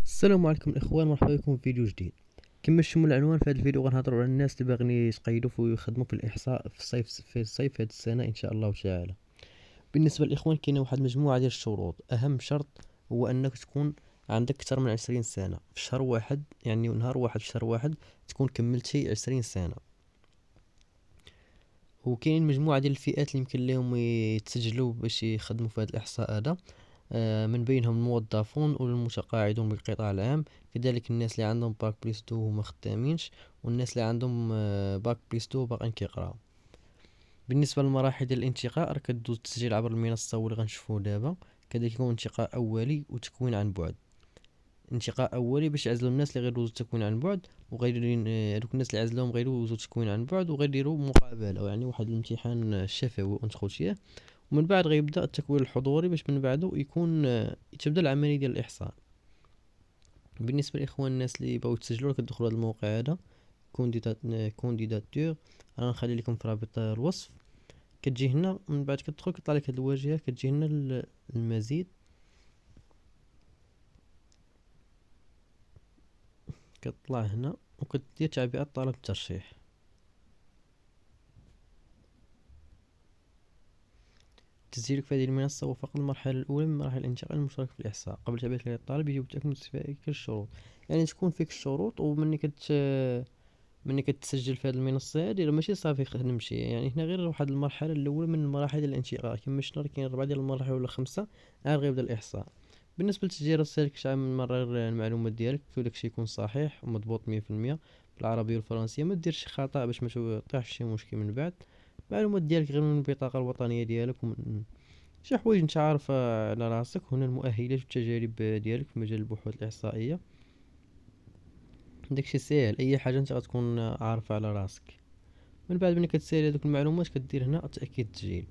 السلام عليكم الاخوان، مرحبا بكم في فيديو جديد. كما شفتوا العنوان في هذا الفيديو غنهضروا على الناس اللي باغيين يتقيدوا ويخدموا في الاحصاء في الصيف هذه السنه ان شاء الله تعالى. بالنسبه للاخوان كاينه واحد المجموعه ديال الشروط. اهم شرط هو انك تكون عندك اكثر من 20 سنه في شهر واحد، يعني نهار واحد في شهر واحد تكون كملتي 20 سنه. وكاين مجموعه ديال الفئات اللي يمكن لهم يتسجلوا باش يخدموا في هذا الاحصاء هذا. من بينهم الموظفون والمتقاعدون بالقطاع العام، كذلك الناس اللي عندهم باك بليس 2 وما خدامينش، والناس اللي عندهم باك بليس 2 باقيين كيقراو. بالنسبه للمراحل ديال الانتقاء راه كدوز التسجيل عبر المنصه واللي غنشوفوه دابا. كذلك يكون انتقاء اولي وتكوين عن بعد. انتقاء اولي باش يعزلوا الناس اللي غيدوزوا التكوين عن بعد، وغيديروا هذوك الناس اللي عزلوهم غيدوزوا التكوين عن بعد وغيديروا مقابله، يعني واحد الامتحان شفوي وانتخوتيه. ومن بعد غيبدا التكوين الحضوري باش من بعده يكون تبدا العمليه ديال الاحصاء. بالنسبه للاخوان الناس اللي بغاو يتسجلوا كتدخلوا هذا الموقع هذا كونديداتور. انا نخلي لكم في رابط الوصف. كتجي هنا من بعد كتدخل كيطلع لك هذه الواجهه، كتجي هنا المزيد، كتطلع هنا وكدير تعبئه طلب الترشيح. تسجيلك في هذه المنصة هو فقط المرحلة الأولى من مراحل الانتقال المشترك في الإحصاء. قبل تعبئة الطالب يجب التأكد من استيفائك الشروط. يعني تكون فيك الشروط، ومني كتسجل في هذه المنصة هذه ماشي صافي نمشي. يعني هنا غير واحد المرحلة الأولى من المراحل ديال الانتقال. كما شفنا كاين 4 ديال المراحل ولا 5 عاد غيبدا الإحصاء. بالنسبة لتسجيل رسائلك شحال من مرة المعلومات ديالك وداكشي يكون صحيح ومضبوط 100% بالعربية والفرنسية. ما ديرش خطأ باش ما تطيحش شي مشكل من بعد. المعلومات ديالك غير من البطاقة الوطنية ديالك ومن شي حوايج انت عارفة على راسك. هنا المؤهلات والتجارب ديالك في مجال البحوث الإحصائية. داكشي ساهل، اي حاجة انت غتكون عارفة على راسك. من بعد ملي كتسالي هذوك المعلومات كدير هنا تأكيد التسجيل.